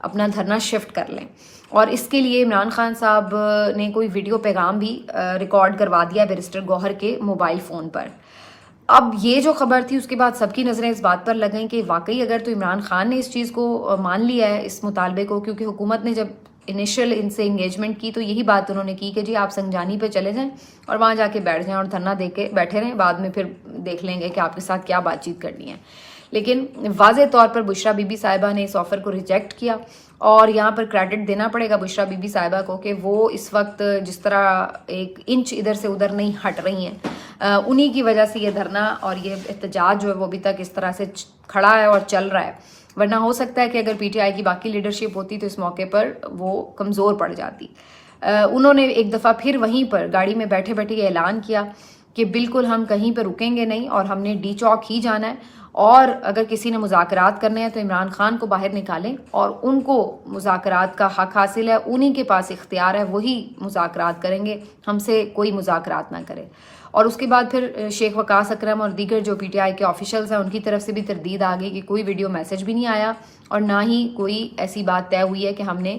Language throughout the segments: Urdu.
اپنا دھرنا شفٹ کر لیں. اور اس کے لیے عمران خان صاحب نے کوئی ویڈیو پیغام بھی ریکارڈ کروا دیا بیرسٹر گوہر کے موبائل فون پر. اب یہ جو خبر تھی اس کے بعد سب کی نظریں اس بات پر لگ گئیں کہ واقعی اگر تو عمران خان نے اس چیز کو مان لیا ہے اس مطالبے کو، کیونکہ حکومت نے جب انیشل ان سے انگیجمنٹ کی تو یہی بات انہوں نے کی کہ جی آپ سنجانی پہ چلے جائیں اور وہاں جا کے بیٹھ جائیں اور دھرنا دے کے بیٹھے رہیں، بعد میں پھر دیکھ لیں گے کہ آپ کے ساتھ کیا بات چیت کرنی ہے. لیکن واضح طور پر بشرا بی بی صاحبہ نے اس آفر کو ریجیکٹ کیا، اور یہاں پر کریڈٹ دینا پڑے گا بشرا بی بی صاحبہ کو کہ وہ اس وقت جس طرح ایک انچ ادھر سے ادھر نہیں ہٹ رہی ہیں، انہی کی وجہ سے یہ دھرنا اور یہ احتجاج جو ہے وہ ابھی تک اس طرح سے کھڑا ہے اور چل رہا ہے. ورنہ ہو سکتا ہے کہ اگر پی ٹی آئی کی باقی لیڈرشپ ہوتی تو اس موقع پر وہ کمزور پڑ جاتی. انہوں نے ایک دفعہ پھر وہیں پر گاڑی میں بیٹھے بیٹھے یہ اعلان کیا کہ بالکل ہم کہیں پہ رکیں گے نہیں اور ہم نے ڈی چوک ہی جانا ہے، اور اگر کسی نے مذاکرات کرنے ہیں تو عمران خان کو باہر نکالیں اور ان کو مذاکرات کا حق حاصل ہے، انہی کے پاس اختیار ہے، وہی مذاکرات کریں گے، ہم سے کوئی مذاکرات نہ کرے. اور اس کے بعد پھر شیخ وقاص اکرم اور دیگر جو پی ٹی آئی کے آفیشلز ہیں ان کی طرف سے بھی تردید آ گئی کہ کوئی ویڈیو میسج بھی نہیں آیا اور نہ ہی کوئی ایسی بات طے ہوئی ہے کہ ہم نے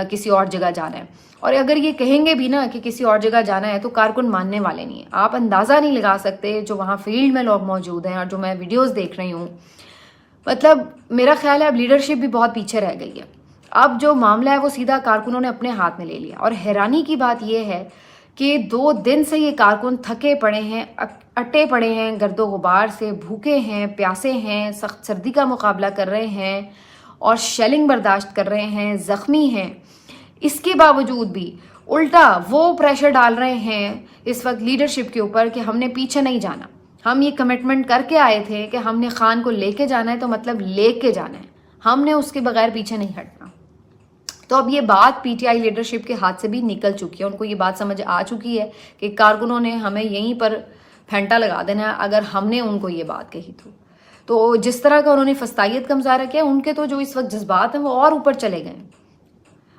کسی اور جگہ جانا ہے. اور اگر یہ کہیں گے بھی نا کہ کسی اور جگہ جانا ہے تو کارکن ماننے والے نہیں ہیں. آپ اندازہ نہیں لگا سکتے جو وہاں فیلڈ میں لوگ موجود ہیں اور جو میں ویڈیوز دیکھ رہی ہوں، مطلب میرا خیال ہے اب لیڈرشپ بھی بہت پیچھے رہ گئی ہے. اب جو معاملہ ہے وہ سیدھا کارکنوں نے اپنے ہاتھ میں لے لیا. اور حیرانی کی بات یہ ہے کہ 2 دن سے یہ کارکن تھکے پڑے ہیں، اٹے پڑے ہیں گرد و غبار سے، بھوکے ہیں، پیاسے ہیں، سخت سردی کا مقابلہ کر رہے ہیں اور شیلنگ برداشت کر رہے ہیں، زخمی ہیں. اس کے باوجود بھی الٹا وہ پریشر ڈال رہے ہیں اس وقت لیڈرشپ کے اوپر کہ ہم نے پیچھے نہیں جانا. ہم یہ کمٹمنٹ کر کے آئے تھے کہ ہم نے خان کو لے کے جانا ہے تو مطلب لے کے جانا ہے، ہم نے اس کے بغیر پیچھے نہیں ہٹنا. تو اب یہ بات پی ٹی آئی لیڈرشپ کے ہاتھ سے بھی نکل چکی ہے. ان کو یہ بات سمجھ آ چکی ہے کہ کارکنوں نے ہمیں یہیں پر پھینٹا لگا دینا ہے اگر ہم نے ان کو یہ بات کہی تو جس طرح کا انہوں نے فستائیت کا مظاہرہ کیا، ان کے تو جو اس وقت جذبات ہیں وہ اور اوپر چلے گئے.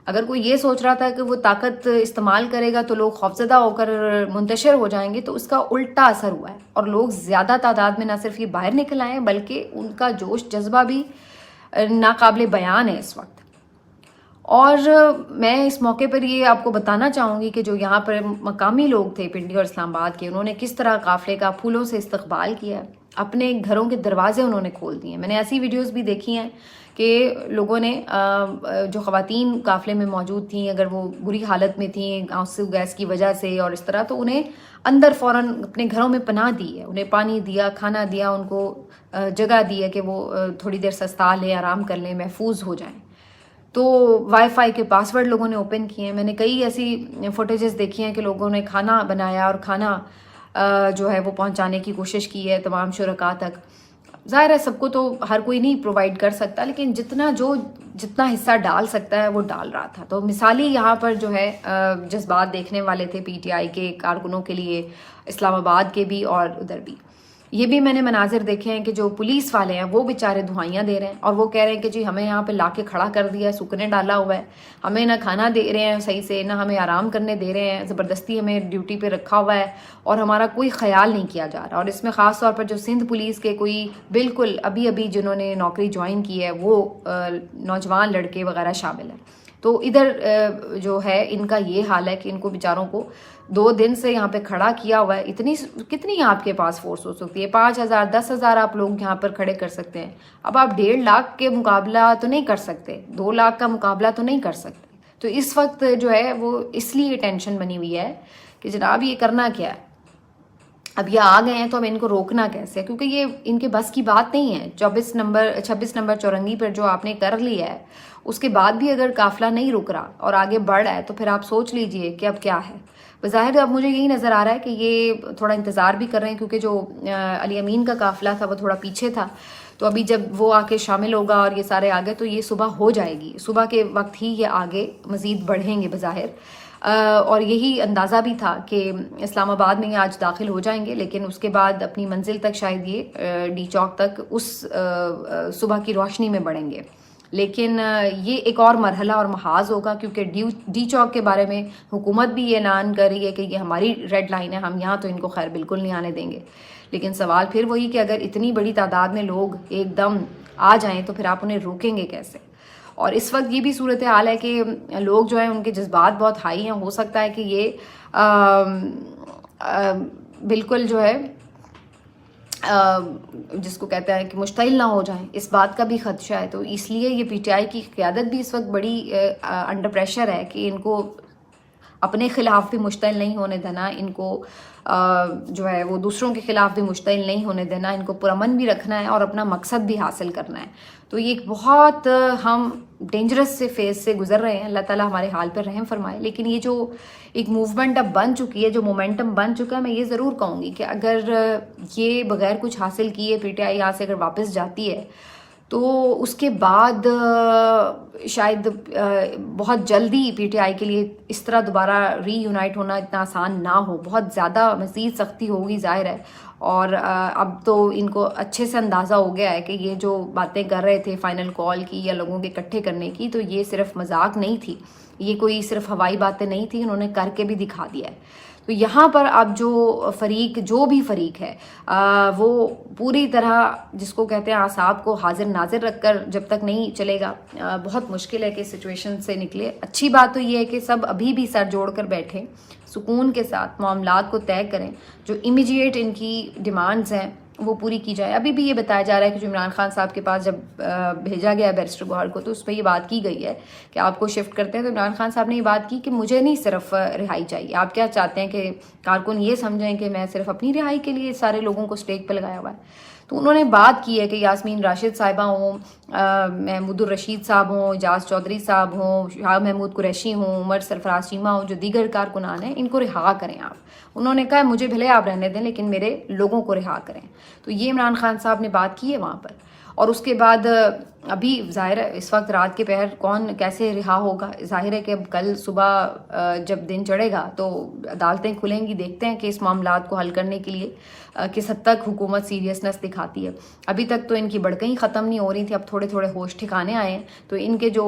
اگر کوئی یہ سوچ رہا تھا کہ وہ طاقت استعمال کرے گا تو لوگ خوفزدہ ہو کر منتشر ہو جائیں گے، تو اس کا الٹا اثر ہوا ہے اور لوگ زیادہ تعداد میں نہ صرف یہ باہر نکل آئے ہیں بلکہ ان کا جوش جذبہ بھی ناقابل بیان ہے اس وقت. اور میں اس موقع پر یہ آپ کو بتانا چاہوں گی کہ جو یہاں پر مقامی لوگ تھے پنڈی اور اسلام آباد کے، انہوں نے کس طرح قافلے کا پھولوں سے استقبال کیا ہے، اپنے گھروں کے دروازے انہوں نے کھول دیے. میں نے ایسی ویڈیوز بھی دیکھی ہیں کہ لوگوں نے جو خواتین قافلے میں موجود تھیں اگر وہ بری حالت میں تھیں آنسو گیس کی وجہ سے اور اس طرح، تو انہیں اندر فوراً اپنے گھروں میں پناہ دی ہے، انہیں پانی دیا، کھانا دیا، ان کو جگہ دی ہے کہ وہ تھوڑی دیر سستا لیں، آرام کر لیں، محفوظ ہو جائیں. تو وائی فائی کے پاسورڈ لوگوں نے اوپن کیے ہیں. میں نے کئی ایسی فوٹیجز دیکھی ہیں کہ لوگوں نے کھانا بنایا اور کھانا جو ہے وہ پہنچانے کی کوشش کی ہے تمام شرکاء تک. ظاہر ہے سب کو تو ہر کوئی نہیں پرووائڈ کر سکتا، لیکن جتنا حصہ ڈال سکتا ہے وہ ڈال رہا تھا. تو مثالی یہاں پر جو ہے جذبات دیکھنے والے تھے پی ٹی آئی کے کارکنوں کے لیے، اسلام آباد کے بھی اور ادھر بھی. یہ بھی میں نے مناظر دیکھے ہیں کہ جو پولیس والے ہیں وہ بیچارے دہائیاں دے رہے ہیں اور وہ کہہ رہے ہیں کہ جی ہمیں یہاں پہ لا کے کھڑا کر دیا ہے، سکنے ڈالا ہوا ہے، ہمیں نہ کھانا دے رہے ہیں صحیح سے، نہ ہمیں آرام کرنے دے رہے ہیں، زبردستی ہمیں ڈیوٹی پہ رکھا ہوا ہے اور ہمارا کوئی خیال نہیں کیا جا رہا. اور اس میں خاص طور پر جو سندھ پولیس کے کوئی بالکل ابھی جنہوں نے نوکری جوائن کی ہے وہ نوجوان لڑکے وغیرہ شامل ہیں. تو ادھر جو ہے ان کا یہ حال ہے کہ ان کو بیچاروں کو 2 دن سے یہاں پہ کھڑا کیا ہوا ہے. کتنی آپ کے پاس فورس ہو سکتی ہے؟ 5,000 10,000 آپ لوگ یہاں پر کھڑے کر سکتے ہیں. اب آپ 1.5 لاکھ کے مقابلہ تو نہیں کر سکتے، 2 لاکھ کا مقابلہ تو نہیں کر سکتے. تو اس وقت جو ہے وہ اس لیے ٹینشن بنی ہوئی ہے کہ جناب یہ کرنا کیا ہے. اب یہ آ گئے ہیں تو اب ان کو روکنا کیسے، کیونکہ یہ ان کے بس کی بات نہیں ہے. 26 نمبر چورنگی پر جو آپ نے کر لیا ہے اس کے بعد بھی اگر قافلہ نہیں رک رہا اور آگے بڑھ رہا ہے تو پھر آپ سوچ لیجئے کہ اب کیا ہے. بظاہر اب مجھے یہی نظر آ رہا ہے کہ یہ تھوڑا انتظار بھی کر رہے ہیں، کیونکہ جو علی امین کا قافلہ تھا وہ تھوڑا پیچھے تھا، تو ابھی جب وہ آ کے شامل ہوگا اور یہ سارے آگے تو یہ صبح ہو جائے گی، صبح کے وقت ہی یہ آگے مزید بڑھیں گے بظاہر. اور یہی اندازہ بھی تھا کہ اسلام آباد میں یہ آج داخل ہو جائیں گے، لیکن اس کے بعد اپنی منزل تک شاید یہ ڈی چوک تک اس صبح کی روشنی میں بڑھیں گے. لیکن یہ ایک اور مرحلہ اور محاذ ہوگا، کیونکہ ڈی چوک کے بارے میں حکومت بھی یہ اعلان کر رہی ہے کہ یہ ہماری ریڈ لائن ہے، ہم یہاں تو ان کو خیر بالکل نہیں آنے دیں گے. لیکن سوال پھر وہی کہ اگر اتنی بڑی تعداد میں لوگ ایک دم آ جائیں تو پھر آپ انہیں روکیں گے کیسے؟ اور اس وقت یہ بھی صورتحال ہے کہ لوگ جو ہیں ان کے جذبات بہت ہائی ہیں. ہو سکتا ہے کہ یہ بالکل جو ہے جس کو کہتا ہے کہ مشتعل نہ ہو جائیں, اس بات کا بھی خدشہ ہے. تو اس لیے یہ پی ٹی آئی کی قیادت بھی اس وقت بڑی انڈر پریشر ہے کہ ان کو اپنے خلاف بھی مشتعل نہیں ہونے دینا, ان کو جو ہے وہ دوسروں کے خلاف بھی مشتعل نہیں ہونے دینا, ان کو پرامن بھی رکھنا ہے اور اپنا مقصد بھی حاصل کرنا ہے. تو یہ ایک بہت ہم ڈینجرس سے فیز سے گزر رہے ہیں. اللہ تعالیٰ ہمارے حال پر رحم فرمائے. لیکن یہ جو ایک موومنٹ اب بن چکی ہے, جو مومنٹم بن چکا ہے, میں یہ ضرور کہوں گی کہ اگر یہ بغیر کچھ حاصل کیے پی ٹی آئی یہاں سے اگر واپس جاتی ہے تو اس کے بعد شاید بہت جلدی پی ٹی آئی کے لیے اس طرح دوبارہ ری یونائٹ ہونا اتنا آسان نہ ہو. بہت زیادہ مزید سختی ہوگی ظاہر ہے. اور اب تو ان کو اچھے سے اندازہ ہو گیا ہے کہ یہ جو باتیں کر رہے تھے فائنل کال کی یا لوگوں کے اکٹھے کرنے کی, تو یہ صرف مذاق نہیں تھی, یہ کوئی صرف ہوائی باتیں نہیں تھی, انہوں نے کر کے بھی دکھا دیا ہے. تو یہاں پر اب جو بھی فریق ہے وہ پوری طرح جس کو کہتے ہیں اعصاب کو حاضر ناظر رکھ کر جب تک نہیں چلے گا, بہت مشکل ہے کہ سچویشن سے نکلے. اچھی بات تو یہ ہے کہ سب ابھی بھی سر جوڑ کر بیٹھیں, سکون کے ساتھ معاملات کو طے کریں, جو امیجیٹ ان کی ڈیمانڈز ہیں وہ پوری کی جائے. ابھی بھی یہ بتایا جا رہا ہے کہ جو عمران خان صاحب کے پاس جب بھیجا گیا ہے بیرسٹر گوہر کو, تو اس پہ یہ بات کی گئی ہے کہ آپ کو شفٹ کرتے ہیں. تو عمران خان صاحب نے یہ بات کی کہ مجھے نہیں صرف رہائی چاہیے, آپ کیا چاہتے ہیں کہ کارکن یہ سمجھیں کہ میں صرف اپنی رہائی کے لیے سارے لوگوں کو اسٹیج پہ لگایا ہوا ہے. تو انہوں نے بات کی ہے کہ یاسمین راشد صاحبہ ہوں, محمود الرشید صاحب ہوں, اعجاز چودھری صاحب ہوں, شاہ محمود قریشی ہوں, عمر سرفراز چیمہ ہوں, جو دیگر کارکنان ہیں, ان کو رہا کریں آپ. انہوں نے کہا مجھے بھلے آپ رہنے دیں لیکن میرے لوگوں کو رہا کریں. تو یہ عمران خان صاحب نے بات کی ہے وہاں پر. اور اس کے بعد ابھی ظاہر ہے اس وقت رات کے پہر کون کیسے رہا ہوگا. ظاہر ہے کہ اب کل صبح جب دن چڑھے گا تو عدالتیں کھلیں گی, دیکھتے ہیں کہ اس معاملات کو حل کرنے کے لیے کس حد تک حکومت سیریسنس دکھاتی ہے. ابھی تک تو ان کی بڑکیں ختم نہیں ہو رہی تھی, اب تھوڑے تھوڑے ہوش ٹھکانے آئے ہیں. تو ان کے جو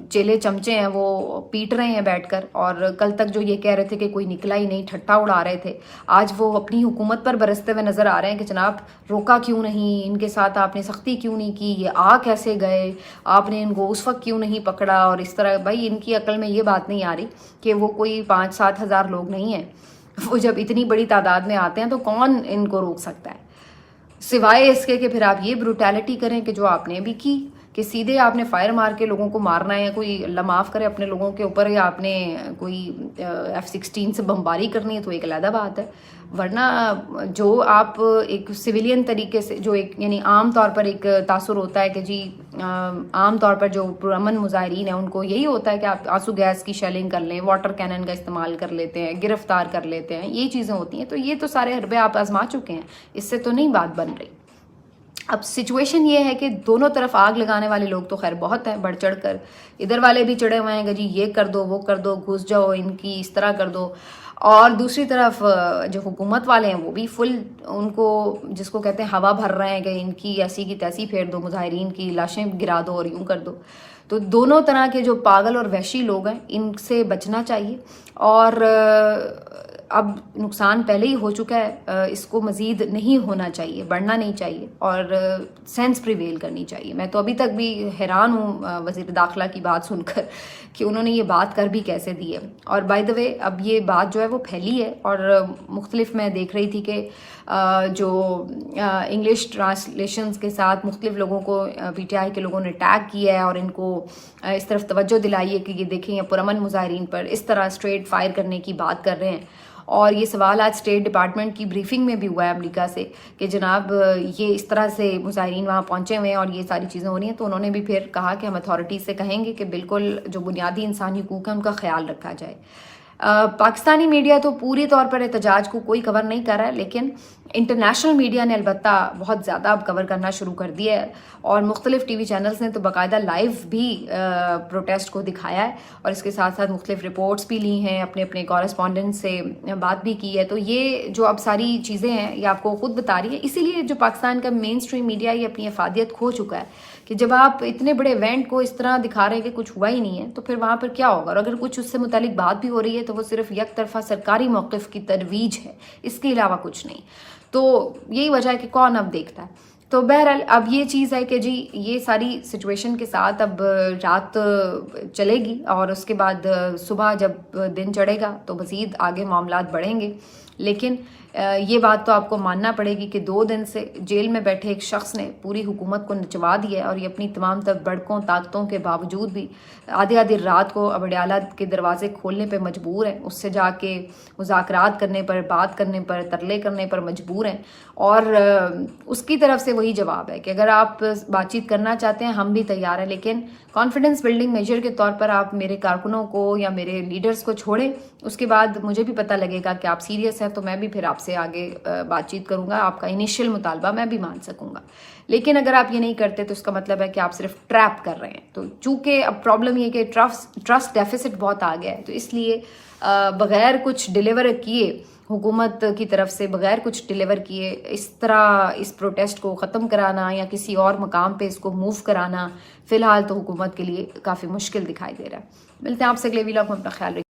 چیلے چمچے ہیں وہ پیٹ رہے ہیں بیٹھ کر, اور کل تک جو یہ کہہ رہے تھے کہ کوئی نکلا ہی نہیں, ٹھٹا اڑا رہے تھے, آج وہ اپنی حکومت پر برستے ہوئے نظر آ رہے ہیں کہ جناب روکا کیوں نہیں, ان کے ساتھ آپ نے سختی کیوں نہیں کی, یہ آ کیسے گئے, آپ نے ان کو اس وقت کیوں نہیں پکڑا. اور اس طرح بھائی ان کی عقل میں یہ بات نہیں آ رہی کہ وہ کوئی 5-7 ہزار لوگ نہیں ہیں, وہ جب اتنی بڑی تعداد میں آتے ہیں تو کون ان کو روک سکتا ہے, سوائے اس کے کہ پھر آپ یہ بروٹیلٹی کریں کہ جو آپ نے بھی کی, کہ سیدھے آپ نے فائر مار کے لوگوں کو مارنا ہے, کوئی اللہ معاف کرے اپنے لوگوں کے اوپر, یا آپ نے کوئی F-16 سے بمباری کرنی ہے تو ایک علیحدہ بات ہے. ورنہ جو آپ ایک سویلین طریقے سے جو ایک یعنی عام طور پر ایک تاثر ہوتا ہے کہ جی عام طور پر جو پرامن مظاہرین ہیں ان کو یہی ہوتا ہے کہ آپ آنسو گیس کی شیلنگ کر لیں, واٹر کینن کا استعمال کر لیتے ہیں, گرفتار کر لیتے ہیں, یہ چیزیں ہوتی ہیں. تو یہ تو سارے حربے آپ آزما چکے ہیں, اس سے تو نہیں بات بن رہی. اب سچویشن یہ ہے کہ دونوں طرف آگ لگانے والے لوگ تو خیر بہت ہیں, بڑھ چڑھ کر ادھر والے بھی چڑھے ہوئے ہیں کہ جی یہ کر دو, وہ کر دو, گھس جاؤ, ان کی اس طرح کر دو. اور دوسری طرف جو حکومت والے ہیں وہ بھی فل ان کو جس کو کہتے ہیں ہوا بھر رہے ہیں کہ ان کی ایسی کی تیسی پھیر دو, مظاہرین کی لاشیں گرا دو اور یوں کر دو. تو دونوں طرح کے جو پاگل اور وحشی لوگ ہیں ان سے بچنا چاہیے. اور اب نقصان پہلے ہی ہو چکا ہے, اس کو مزید نہیں ہونا چاہیے, بڑھنا نہیں چاہیے, اور سینس پریویل کرنی چاہیے. میں تو ابھی تک بھی حیران ہوں وزیر داخلہ کی بات سن کر کہ انہوں نے یہ بات کر بھی کیسے دی ہے. اور بائی دا وے اب یہ بات جو ہے وہ پھیلی ہے, اور مختلف میں دیکھ رہی تھی کہ جو انگلش ٹرانسلیشنز کے ساتھ مختلف لوگوں کو پی ٹی آئی کے لوگوں نے ٹیگ کیا ہے اور ان کو اس طرف توجہ دلائی ہے کہ یہ دیکھیں یہ پرامن مظاہرین پر اس طرح اسٹریٹ فائر کرنے کی بات کر رہے ہیں. اور یہ سوال آج اسٹیٹ ڈپارٹمنٹ کی بریفنگ میں بھی ہوا ہے امریکہ سے کہ جناب یہ اس طرح سے مظاہرین وہاں پہنچے ہوئے ہیں اور یہ ساری چیزیں ہو رہی ہیں. تو انہوں نے بھی پھر کہا کہ ہم اتھارٹیز سے کہیں گے کہ بالکل جو بنیادی انسانی حقوق ہیں ان کا خیال رکھا جائے. پاکستانی میڈیا تو پوری طور پر احتجاج کو کوئی کور نہیں کر رہا ہے, لیکن انٹرنیشنل میڈیا نے البتہ بہت زیادہ اب کور کرنا شروع کر دیا ہے, اور مختلف ٹی وی چینلز نے تو باقاعدہ لائیو بھی پروٹیسٹ کو دکھایا ہے, اور اس کے ساتھ ساتھ مختلف رپورٹس بھی لی ہیں, اپنے اپنے کورسپونڈنٹ سے بات بھی کی ہے. تو یہ جو اب ساری چیزیں ہیں یہ آپ کو خود بتا رہی ہے. اسی لیے جو پاکستان کا مین اسٹریم میڈیا یہ اپنی افادیت کھو چکا ہے کہ جب آپ اتنے بڑے ایونٹ کو اس طرح دکھا رہے ہیں کہ کچھ ہوا ہی نہیں ہے تو پھر وہاں پر کیا ہوگا. اور اگر کچھ اس سے متعلق بات بھی ہو رہی ہے تو وہ صرف یک طرفہ سرکاری موقف کی ترویج ہے, اس کے علاوہ کچھ نہیں. تو یہی وجہ ہے کہ کون اب دیکھتا ہے. تو بہرحال اب یہ چیز ہے کہ جی یہ ساری سچویشن کے ساتھ اب رات چلے گی اور اس کے بعد صبح جب دن چڑھے گا تو مزید آگے معاملات بڑھیں گے. لیکن یہ بات تو آپ کو ماننا پڑے گی کہ 2 دن سے جیل میں بیٹھے ایک شخص نے پوری حکومت کو نچوا دیا ہے اور یہ اپنی تمام تر بڑکوں طاقتوں کے باوجود بھی آدھی رات کو وڈیالہ کے دروازے کھولنے پہ مجبور ہیں, اس سے جا کے مذاکرات کرنے پر, بات کرنے پر, ترلے کرنے پر مجبور ہیں. اور اس کی طرف سے وہی جواب ہے کہ اگر آپ بات چیت کرنا چاہتے ہیں ہم بھی تیار ہیں, لیکن کانفیڈنس بلڈنگ میجر کے طور پر آپ میرے کارکنوں کو یا میرے لیڈرز کو چھوڑیں, اس کے بعد مجھے بھی پتہ لگے گا کہ آپ سیریس ہیں تو میں بھی پھر آپ سے آگے بات چیت کروں گا, آپ کا انیشیل مطالبہ میں بھی مان سکوں گا. لیکن اگر آپ یہ نہیں کرتے تو اس کا مطلب ہے کہ آپ صرف ٹریپ کر رہے ہیں. تو چونکہ اب پرابلم یہ کہ ٹرسٹ ڈیفیسٹ بہت آ گیا ہے, تو اس لیے بغیر کچھ ڈیلیور کیے حکومت کی طرف سے, بغیر کچھ ڈیلیور کیے اس طرح اس پروٹیسٹ کو ختم کرانا یا کسی اور مقام پہ اس کو موو کرانا فی الحال تو حکومت کے لیے کافی مشکل دکھائی دے رہا ہے. ملتے ہیں آپ سے اگلے ویلاگ میں, اپنا خیال رکھیے.